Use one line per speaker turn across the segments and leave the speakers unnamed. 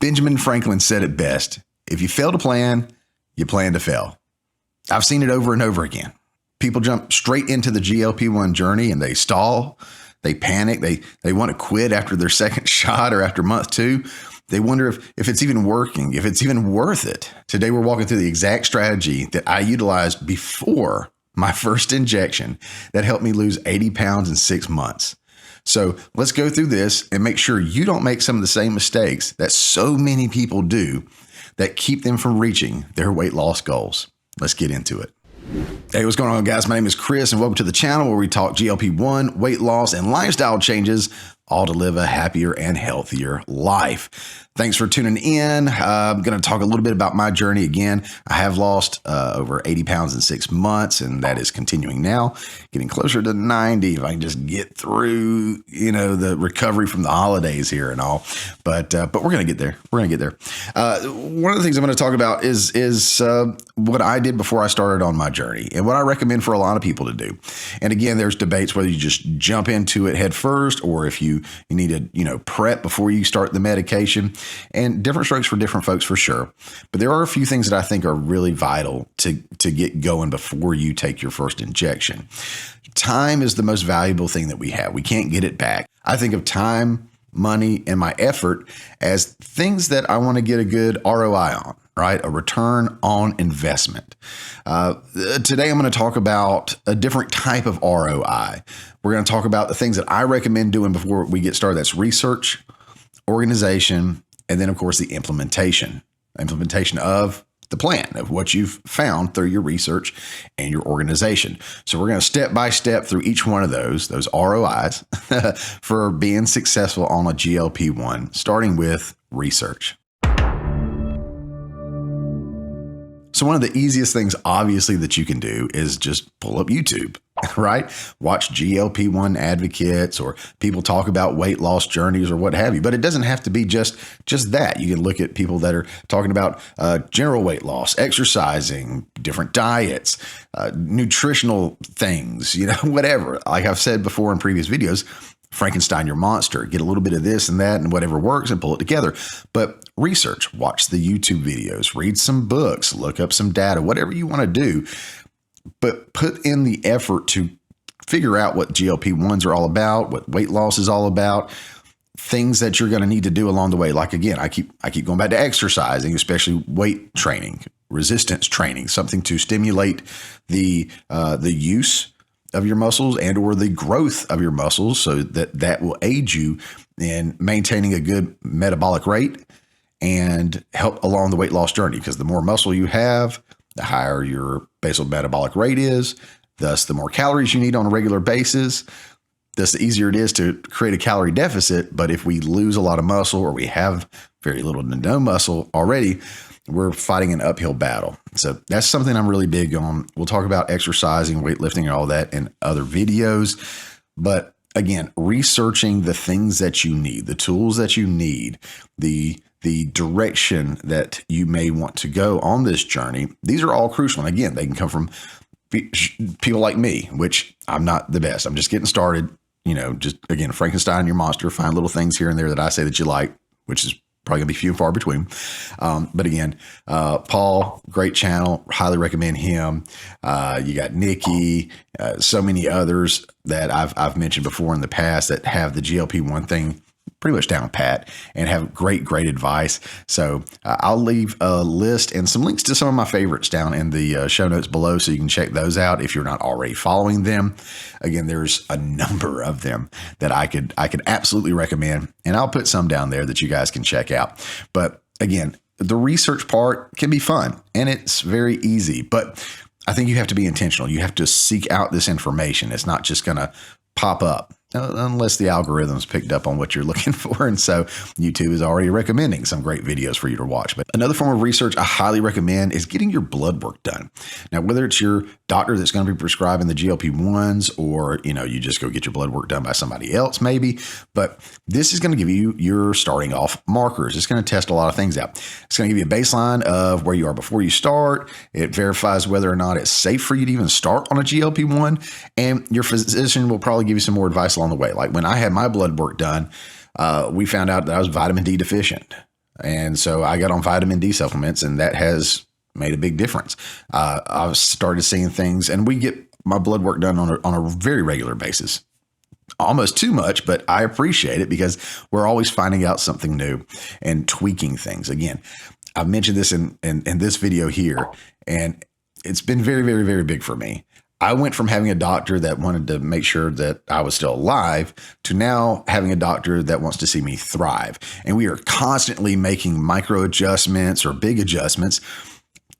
Benjamin Franklin said it best. If you fail to plan, you plan to fail. I've seen it over and over again. People jump straight into the GLP-1 journey and they stall, they panic, they want to quit after their second shot or after month 2. They wonder if it's even working, if it's even worth it. Today, we're walking through the exact strategy that I utilized before my first injection that helped me lose 80 pounds in 6 months. So let's go through this and make sure you don't make some of the same mistakes that so many people do that keep them from reaching their weight loss goals. Let's get into it. Hey, what's going on, guys? My name is Chris, and welcome to the channel where we talk GLP-1, weight loss, and lifestyle changes, all to live a happier and healthier life. Thanks for tuning in. I'm going to talk a little bit about my journey again. I have lost over 80 pounds in 6 months, and that is continuing now, getting closer to 90 if I can just get through, the recovery from the holidays here and all. But we're going to get there. We're going to get there. One of the things I'm going to talk about is what I did before I started on my journey and what I recommend for a lot of people to do. And again, there's debates whether you just jump into it head first or if you need to, prep before you start the medication. And different strokes for different folks for sure. But there are a few things that I think are really vital to get going before you take your first injection. Time is the most valuable thing that we have. We can't get it back. I think of time, money, and my effort as things that I want to get a good ROI on, right? A return on investment. Today, I'm going to talk about a different type of ROI. We're going to talk about the things that I recommend doing before we get started. That's research, organization, and then, of course, the implementation of the plan of what you've found through your research and your organization. So we're going to step by step through each one of those ROIs for being successful on a GLP-1, starting with research. So one of the easiest things, obviously, that you can do is just pull up YouTube, right? Watch GLP-1 advocates or people talk about weight loss journeys or what have you. But it doesn't have to be just that. You can look at people that are talking about general weight loss, exercising, different diets, nutritional things, whatever. Like I've said before in previous videos, Frankenstein your monster, get a little bit of this and that and whatever works and pull it together. But research, watch the YouTube videos, read some books, look up some data, whatever you want to do, but put in the effort to figure out what GLP-1s are all about, what weight loss is all about, things that you're going to need to do along the way. Like, again, I keep going back to exercising, especially weight training, resistance training, something to stimulate the use of your muscles and or the growth of your muscles so that will aid you in maintaining a good metabolic rate and help along the weight loss journey. Because the more muscle you have, the higher your basal metabolic rate is. Thus, the more calories you need on a regular basis, thus the easier it is to create a calorie deficit. But if we lose a lot of muscle or we have very little to no muscle already, we're fighting an uphill battle. So that's something I'm really big on. We'll talk about exercising, weightlifting, and all that in other videos. But again, researching the things that you need, the tools that you need, the direction that you may want to go on this journey. These are all crucial. And again, they can come from people like me, which I'm not the best. I'm just getting started. Just again, Frankenstein your monster, find little things here and there that I say that you like, which is probably gonna be few and far between. But again, Paul, great channel, highly recommend him. You got Nikki, so many others that I've mentioned before in the past that have the GLP-1 thing pretty much down pat and have great advice. So I'll leave a list and some links to some of my favorites down in the show notes below, so you can check those out if you're not already following them. Again, there's a number of them that I could absolutely recommend, and I'll put some down there that you guys can check out. But again, the research part can be fun and it's very easy, but I think you have to be intentional. You have to seek out this information. It's not just going to pop up unless the algorithm's picked up on what you're looking for. And so YouTube is already recommending some great videos for you to watch. But another form of research I highly recommend is getting your blood work done. Now, whether it's your doctor that's going to be prescribing the GLP-1s or, you just go get your blood work done by somebody else maybe, but this is going to give you your starting off markers. It's going to test a lot of things out. It's going to give you a baseline of where you are before you start. It verifies whether or not it's safe for you to even start on a GLP-1, and your physician will probably give you some more advice along the way. Like when I had my blood work done, we found out that I was vitamin D deficient. And so I got on vitamin D supplements, and that has made a big difference. I've started seeing things, and we get my blood work done on a very regular basis. Almost too much, but I appreciate it because we're always finding out something new and tweaking things. Again, I've mentioned this in this video here, and it's been very, very, very big for me. I went from having a doctor that wanted to make sure that I was still alive to now having a doctor that wants to see me thrive. And we are constantly making micro adjustments or big adjustments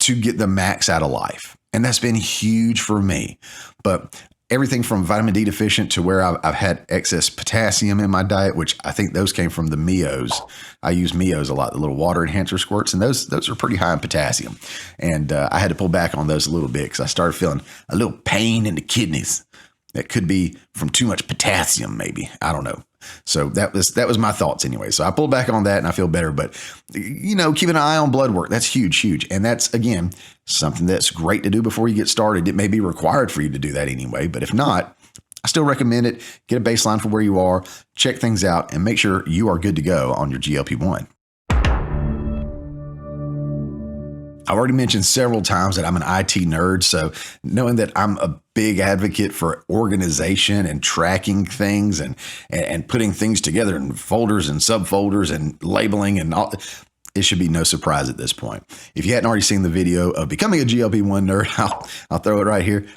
to get the max out of life. And that's been huge for me. But everything from vitamin D deficient to where I've had excess potassium in my diet, which I think those came from the Mios. I use Mios a lot, the little water enhancer squirts, and those are pretty high in potassium. And I had to pull back on those a little bit because I started feeling a little pain in the kidneys. That could be from too much potassium, maybe. I don't know. So that was my thoughts anyway. So I pulled back on that and I feel better. But, keep an eye on blood work. That's huge, huge. And that's, again, something that's great to do before you get started. It may be required for you to do that anyway. But if not, I still recommend it. Get a baseline for where you are, check things out, and make sure you are good to go on your GLP-1. I've already mentioned several times that I'm an IT nerd, so knowing that I'm a big advocate for organization and tracking things and putting things together in folders and subfolders and labeling and all, it should be no surprise at this point. If you hadn't already seen the video of becoming a GLP-1 nerd, I'll throw it right here.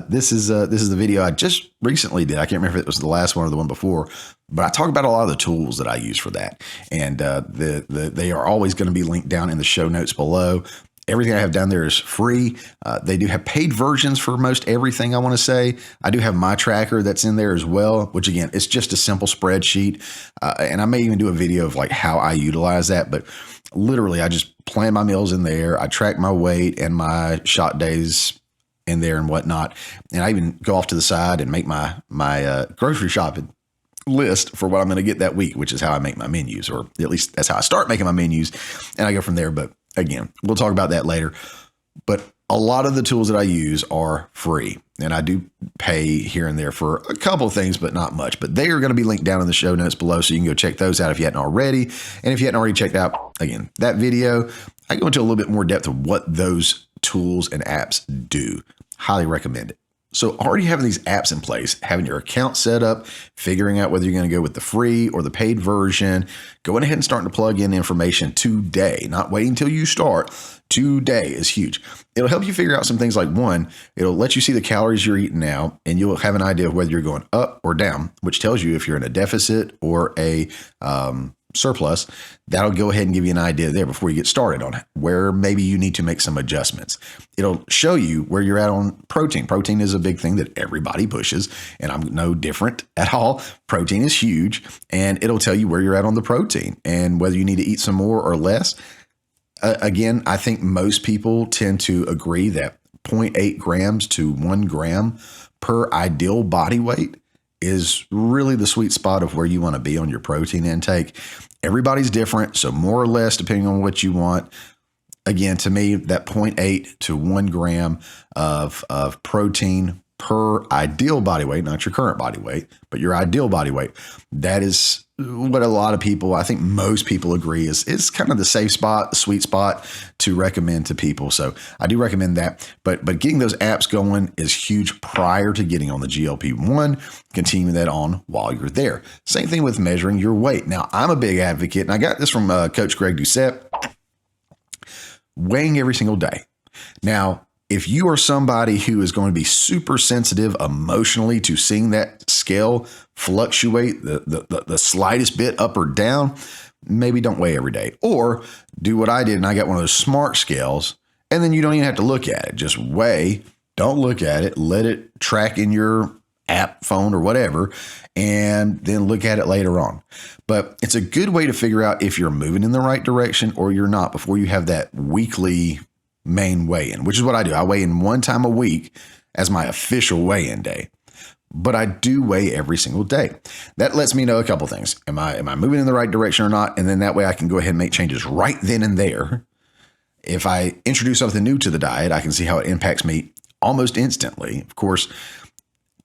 This is the video I just recently did. I can't remember if it was the last one or the one before, but I talk about a lot of the tools that I use for that, and they are always going to be linked down in the show notes below. Everything I have down there is free. They do have paid versions for most everything, I want to say. I do have my tracker that's in there as well, which again, it's just a simple spreadsheet. And I may even do a video of like how I utilize that, but literally I just plan my meals in there. I track my weight and my shot days in there and whatnot. And I even go off to the side and make my grocery shopping list for what I'm going to get that week, which is how I make my menus, or at least that's how I start making my menus. And I go from there. But again, we'll talk about that later. But a lot of the tools that I use are free, and I do pay here and there for a couple of things, but not much. But they are going to be linked down in the show notes below, so you can go check those out if you hadn't already. And if you hadn't already checked out, again, that video, I go into a little bit more depth of what those tools and apps do. Highly recommend it. So already having these apps in place, having your account set up, figuring out whether you're going to go with the free or the paid version, going ahead and starting to plug in information today, not waiting until you start. Today is huge. It'll help you figure out some things like, one, it'll let you see the calories you're eating now, and you'll have an idea of whether you're going up or down, which tells you if you're in a deficit or a surplus. That'll go ahead and give you an idea there before you get started on where maybe you need to make some adjustments. It'll show you where you're at on protein. Protein is a big thing that everybody pushes, and I'm no different at all. Protein is huge, and it'll tell you where you're at on the protein and whether you need to eat some more or less. Again, I think most people tend to agree that 0.8 grams to 1 gram per ideal body weight is really the sweet spot of where you want to be on your protein intake. Everybody's different, so more or less depending on what you want. Again, to me, that 0.8 to 1 gram of protein per ideal body weight, not your current body weight, but your ideal body weight, that is what a lot of people, I think most people agree is kind of the safe spot, the sweet spot to recommend to people. So I do recommend that, but getting those apps going is huge prior to getting on the GLP-1, continuing that on while you're there. Same thing with measuring your weight. Now, I'm a big advocate, and I got this from Coach Greg Doucette, weighing every single day. Now, if you are somebody who is going to be super sensitive emotionally to seeing that scale fluctuate the slightest bit up or down, maybe don't weigh every day. Or do what I did, and I got one of those smart scales, and then you don't even have to look at it. Just weigh, don't look at it, let it track in your app, phone, or whatever, and then look at it later on. But it's a good way to figure out if you're moving in the right direction or you're not before you have that weekly main weigh-in, which is what I do. I weigh in one time a week as my official weigh-in day, but I do weigh every single day. That lets me know a couple things. Am I moving in the right direction or not? And then that way I can go ahead and make changes right then and there. If I introduce something new to the diet, I can see how it impacts me almost instantly. Of course,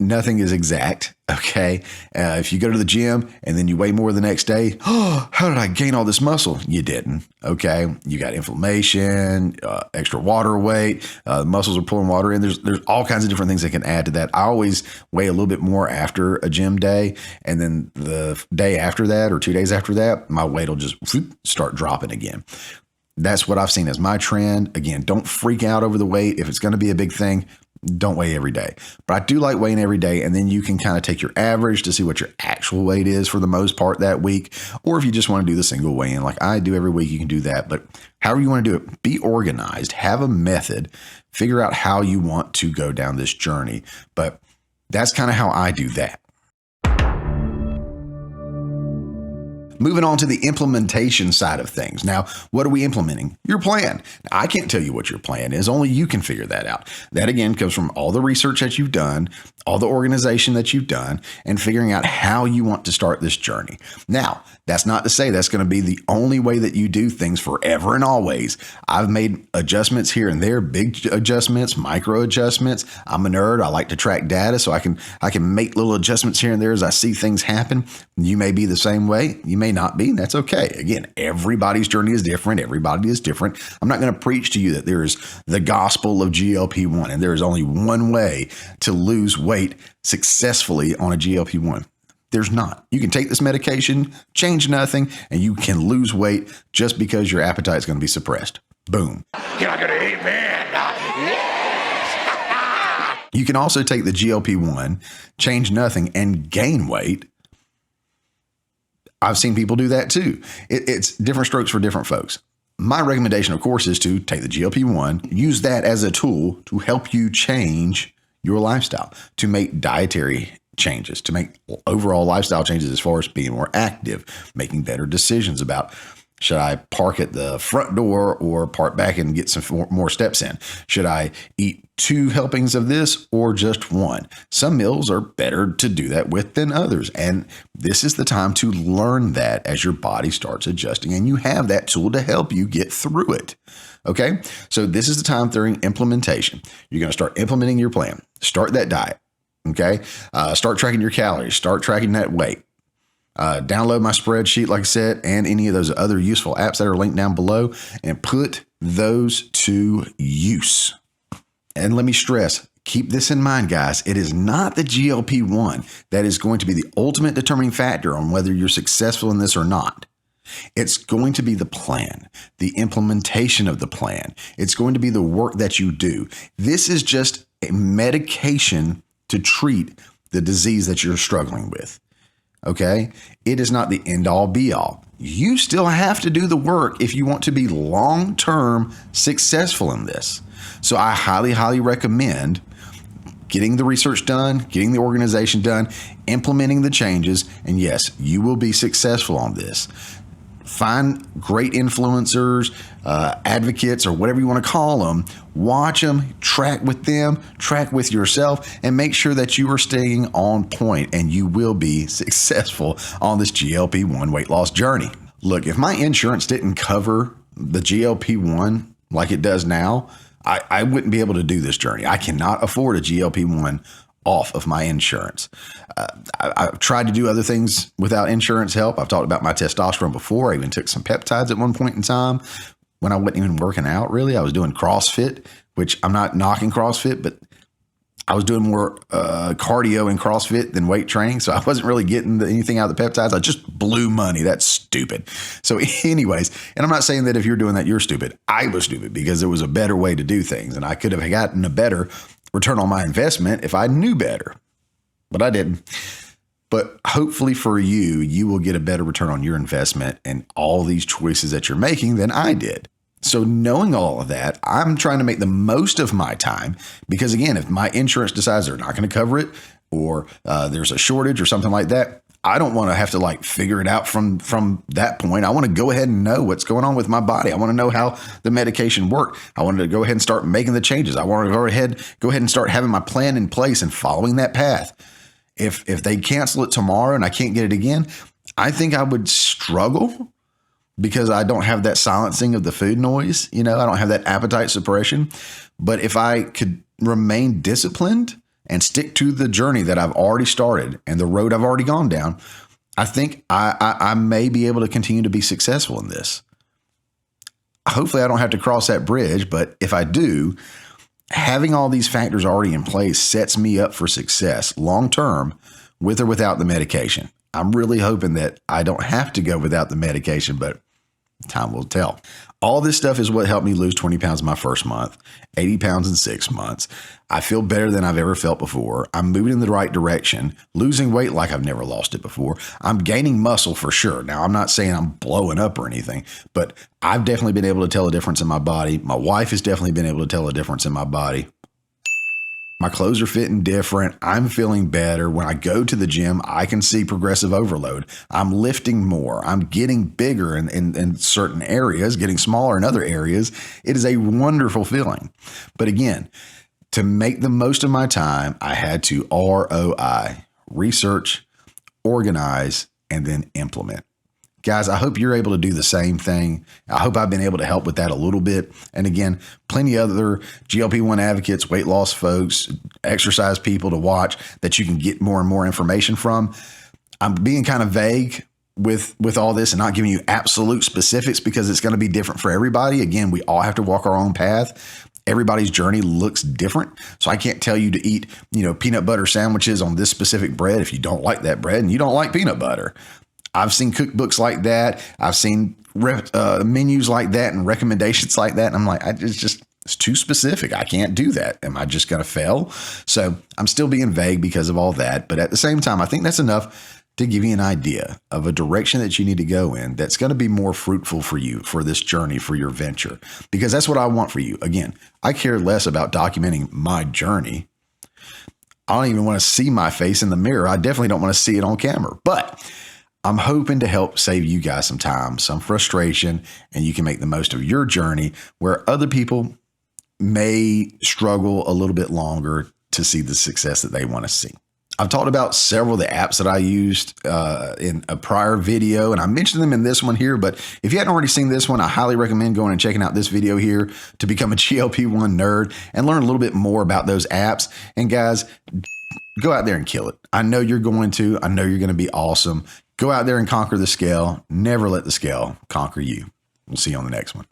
nothing is exact. Okay. If you go to the gym and then you weigh more the next day, oh, how did I gain all this muscle? You didn't. Okay. You got inflammation, extra water weight, muscles are pulling water in. There's all kinds of different things that can add to that. I always weigh a little bit more after a gym day. And then the day after that or 2 days after that, my weight will just start dropping again. That's what I've seen as my trend. Again, don't freak out over the weight. If it's going to be a big thing, don't weigh every day. But I do like weighing every day, and then you can kind of take your average to see what your actual weight is for the most part that week. Or if you just want to do the single weigh-in like I do every week, you can do that. But however you want to do it, be organized, have a method, figure out how you want to go down this journey. But that's kind of how I do that. Moving on to the implementation side of things. Now, what are we implementing? Your plan. I can't tell you what your plan is. Only you can figure that out. That, again, comes from all the research that you've done, all the organization that you've done, and figuring out how you want to start this journey. Now, that's not to say that's going to be the only way that you do things forever and always. I've made adjustments here and there, big adjustments, micro adjustments. I'm a nerd. I like to track data, so I can make little adjustments here and there as I see things happen. You may be the same way. You may not be. That's okay. Again, everybody's journey is different. Everybody is different. I'm not going to preach to you that there is the gospel of GLP-1 and there is only one way to lose weight successfully on a GLP-1. There's not. You can take this medication, change nothing, and you can lose weight just because your appetite is going to be suppressed. Boom. You're not going to eat, man. Yes. You can also take the GLP-1, change nothing, and gain weight. I've seen people do that too. It's different strokes for different folks. My recommendation, of course, is to take the GLP-1, use that as a tool to help you change your lifestyle, to make dietary changes, to make overall lifestyle changes as far as being more active, making better decisions about should I park at the front door or park back and get some more steps in? Should I eat 2 helpings of this or just 1? Some meals are better to do that with than others. And this is the time to learn that as your body starts adjusting and you have that tool to help you get through it. Okay. So this is the time during implementation. You're going to start implementing your plan. Start that diet. Okay. Start tracking your calories. Start tracking that weight. Download my spreadsheet, like I said, and any of those other useful apps that are linked down below and put those to use. And let me stress, keep this in mind, guys. It is not the GLP-1 that is going to be the ultimate determining factor on whether you're successful in this or not. It's going to be the plan, the implementation of the plan. It's going to be the work that you do. This is just a medication to treat the disease that you're struggling with. Okay. It is not the end all be all. You still have to do the work if you want to be long-term successful in this. So I highly, highly recommend getting the research done, getting the organization done, implementing the changes. And yes, you will be successful on this. Find great influencers, advocates, or whatever you want to call them. Watch them, track with yourself, and make sure that you are staying on point, and you will be successful on this GLP-1 weight loss journey. Look, if my insurance didn't cover the GLP-1 like it does now, I wouldn't be able to do this journey. I cannot afford a GLP-1 off of my insurance. I've tried to do other things without insurance help. I've talked about my testosterone before. I even took some peptides at one point in time when I wasn't even working out, really. I was doing CrossFit, which I'm not knocking CrossFit, but I was doing more cardio in CrossFit than weight training. So I wasn't really getting anything out of the peptides. I just blew money. That's stupid. So anyways, and I'm not saying that if you're doing that, you're stupid. I was stupid because there was a better way to do things. And I could have gotten a better return on my investment if I knew better, but I didn't. But hopefully for you, you will get a better return on your investment and all these choices that you're making than I did. So knowing all of that, I'm trying to make the most of my time because, again, if my insurance decides they're not going to cover it or there's a shortage or something like that, I don't want to have to figure it out from that point. I want to go ahead and know what's going on with my body. I want to know how the medication worked. I wanted to go ahead and start making the changes. I want to go ahead and start having my plan in place and following that path. If they cancel it tomorrow and I can't get it again, I think I would struggle because I don't have that silencing of the food noise. I don't have that appetite suppression. But if I could remain disciplined and stick to the journey that I've already started and the road I've already gone down, I think I may be able to continue to be successful in this. Hopefully I don't have to cross that bridge, but if I do, having all these factors already in place sets me up for success long term with or without the medication. I'm really hoping that I don't have to go without the medication, but time will tell. All this stuff is what helped me lose 20 pounds in my first month, 80 pounds in 6 months. I feel better than I've ever felt before. I'm moving in the right direction, losing weight like I've never lost it before. I'm gaining muscle for sure. Now, I'm not saying I'm blowing up or anything, but I've definitely been able to tell a difference in my body. My wife has definitely been able to tell a difference in my body. My clothes are fitting different. I'm feeling better. When I go to the gym, I can see progressive overload. I'm lifting more. I'm getting bigger in certain areas, getting smaller in other areas. It is a wonderful feeling. But again, to make the most of my time, I had to ROI, research, organize, and then implement. Guys, I hope you're able to do the same thing. I hope I've been able to help with that a little bit. And again, plenty of other GLP-1 advocates, weight loss folks, exercise people to watch that you can get more and more information from. I'm being kind of vague with all this and not giving you absolute specifics because it's going to be different for everybody. Again, we all have to walk our own path. Everybody's journey looks different. So I can't tell you to eat, peanut butter sandwiches on this specific bread if you don't like that bread and you don't like peanut butter. I've seen cookbooks like that. I've seen menus like that and recommendations like that. And I'm like, it's too specific. I can't do that. Am I just going to fail? So I'm still being vague because of all that. But at the same time, I think that's enough to give you an idea of a direction that you need to go in that's going to be more fruitful for you for this journey, for your venture, because that's what I want for you. Again, I care less about documenting my journey. I don't even want to see my face in the mirror. I definitely don't want to see it on camera, but I'm hoping to help save you guys some time, some frustration, and you can make the most of your journey where other people may struggle a little bit longer to see the success that they want to see. I've talked about several of the apps that I used in a prior video, and I mentioned them in this one here, but if you hadn't already seen this one, I highly recommend going and checking out this video here to become a GLP-1 nerd and learn a little bit more about those apps. And guys, go out there and kill it. I know you're going to. I know you're going to be awesome. Go out there and conquer the scale. Never let the scale conquer you. We'll see you on the next one.